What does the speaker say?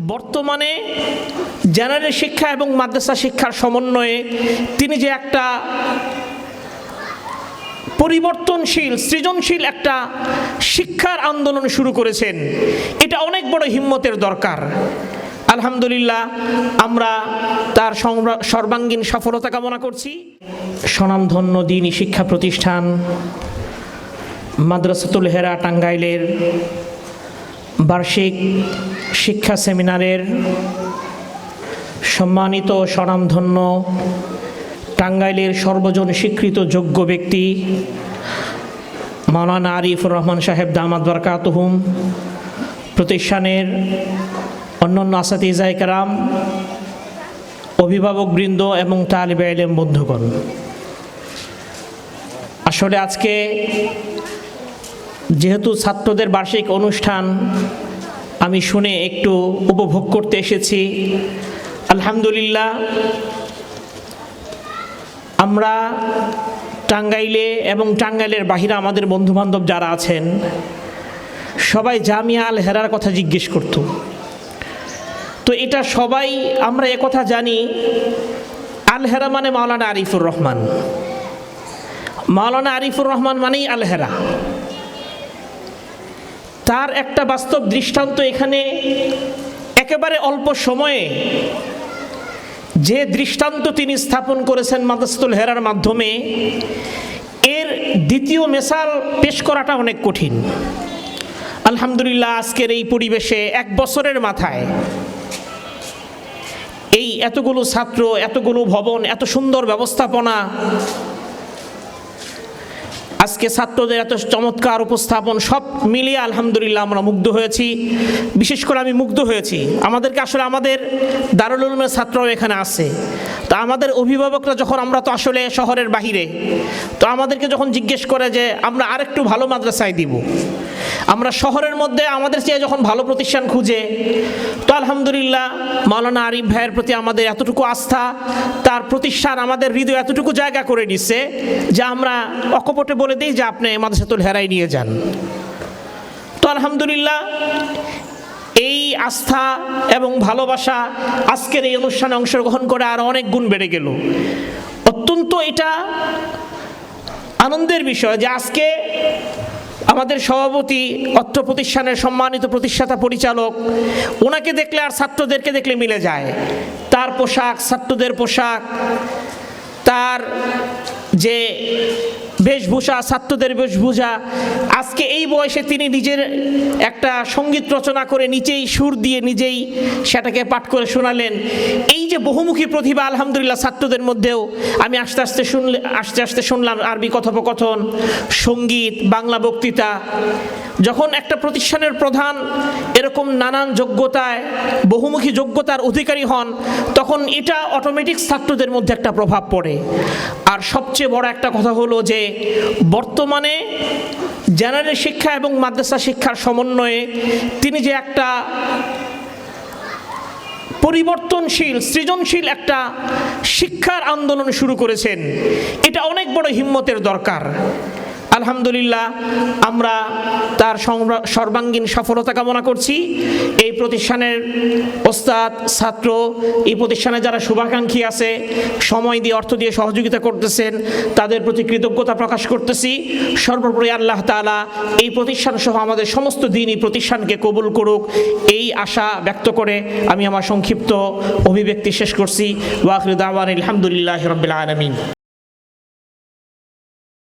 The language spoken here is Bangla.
বর্তমানে জেনারেল শিক্ষা এবং মাদ্রাসা শিক্ষার সমন্বয়ে তিনি যে একটা পরিবর্তনশীল সৃজনশীল একটা শিক্ষার আন্দোলন শুরু করেছেন, এটা অনেক বড় হিম্মতের দরকার। আলহামদুলিল্লাহ, আমরা তার সর্বাঙ্গীন সফলতা কামনা করছি। স্বনামধন্য দ্বীনী শিক্ষা প্রতিষ্ঠান মাদ্রাসাতুল হেরা টাঙ্গাইলের বার্ষিক শিক্ষা সেমিনারের সম্মানিত স্বনামধন্য টাঙ্গাইলের সর্বজন স্বীকৃত যোগ্য ব্যক্তি মাওলানা আরিফুর রহমান সাহেব দামাত বারাকাতুহুম, প্রতিষ্ঠানের অন্যান্য আসাতিজায়ে কেরাম, অভিভাবকবৃন্দ এবং তালিবে ইলম বন্ধুগণ, আসলে আজকে যেহেতু ছাত্রদের বার্ষিক অনুষ্ঠান আমি শুনে একটু উপভোগ করতে এসেছি। আলহামদুলিল্লাহ, আমরা টাঙ্গাইলে এবং টাঙ্গাইলের বাহিরে আমাদের বন্ধুবান্ধব যারা আছেন সবাই জামিয়া আল হেরার কথা জিজ্ঞেস করত। তো এটা সবাই আমরা একথা জানি, আল হেরা মানে মাওলানা আরিফুর রহমান, মাওলানা আরিফুর রহমান মানেই আল হেরা। তার একটা বাস্তব দৃষ্টান্ত এখানে একেবারে অল্প সময়ে যে দৃষ্টান্ত তিনি স্থাপন করেছেন মাদ্রাসাতুল হেরার মাধ্যমে, এর দ্বিতীয় মিসাল পেশ করাটা অনেক কঠিন। আলহামদুলিল্লাহ, আজকের এই পরিবেশে এক বছরের মাথায় এই এতগুলো ছাত্র, এতগুলো ভবন, এত সুন্দর ব্যবস্থাপনা, আজকে ছাত্রদের এত চমৎকার উপস্থাপন, সব মিলিয়ে আলহামদুলিল্লাহ আমরা মুগ্ধ হয়েছি। বিশেষ করে আমি মুগ্ধ হয়েছি, আমাদেরকে আসলে আমাদের দারুল উলুমের ছাত্ররাও এখানে আছে, তো আমাদের অভিভাবকরা যখন, আমরা তো আসলে শহরের বাহিরে, তো আমাদেরকে যখন জিজ্ঞেস করে যে আমরা আরেকটু ভালো মাদ্রাসায় দিব, আমরা শহরের মধ্যে আমাদের চেয়ে যখন ভালো প্রতিষ্ঠান খুঁজে, তো আলহামদুলিল্লাহ মাওলানা আরিফ ভাইয়ের প্রতি আমাদের এতটুকু আস্থা, তার প্রতিষ্ঠান আমাদের হৃদয় এতটুকু জায়গা করে নিচ্ছে যে আমরা অকপটে বলে দিই যে আপনি মাদ্রাসাতুল হেরায় নিয়ে যান। তো আলহামদুলিল্লাহ, এই আস্থা এবং ভালোবাসা আজকের এই অনুষ্ঠানে অংশগ্রহণ করে আরো অনেক গুণ বেড়ে গেল। অত্যন্ত এটা আনন্দের বিষয় যে আজকে আমাদের সভাপতি, অত্র প্রতিষ্ঠানের সম্মানিত প্রতিষ্ঠাতা পরিচালক, ওনাকে দেখলে আর ছাত্রদেরকে দেখলে মিলে যায়। তার পোশাক, ছাত্রদের পোশাক, তার যে বেশভূষা, ছাত্রদের বেশভূষা, আজকে এই বয়সে তিনি নিজের একটা সঙ্গীত রচনা করে নিজেই সুর দিয়ে নিজেই সেটাকে পাঠ করে শোনালেন। এই যে বহুমুখী প্রতিভা আলহামদুলিল্লাহ ছাত্রদের মধ্যেও আমি আস্তে আস্তে শুনলাম আরবি কথোপকথন, সঙ্গীত, বাংলা বক্তৃতা। যখন একটা প্রতিষ্ঠানের প্রধান এরকম নানান যোগ্যতায়, বহুমুখী যোগ্যতার অধিকারী হন, তখন এটা অটোমেটিক ছাত্রদের মধ্যে একটা প্রভাব পড়ে। আর সবচেয়ে বড় একটা কথা হলো যে বর্তমানে জেনারেল শিক্ষা এবং মাদ্রাসা শিক্ষার সমন্বয়ে তিনি যে একটা পরিবর্তনশীল সৃজনশীল একটা শিক্ষার আন্দোলন শুরু করেছেন, এটা অনেক বড় হিম্মতের দরকার। আলহামদুলিল্লাহ, আমরা তার সর্বাঙ্গীন সফলতা কামনা করছি। এই প্রতিষ্ঠানের ওস্তাদ, ছাত্র, এই প্রতিষ্ঠানে যারা শুভাকাঙ্ক্ষী আছে, সময় দিয়ে, অর্থ দিয়ে সহযোগিতা করতেছেন, তাদের প্রতি কৃতজ্ঞতা প্রকাশ করতেছি। সর্বোপরি আল্লাহ তাআলা এই প্রতিষ্ঠান সহ আমাদের সমস্ত দ্বীনী প্রতিষ্ঠানকে কবুল করুক, এই আশা ব্যক্ত করে আমি আমার সংক্ষিপ্ত অভিব্যক্তি শেষ করছি। ওয়া আখিরু দাওয়ানা আলহামদুলিল্লাহি রাব্বিল আলামিন।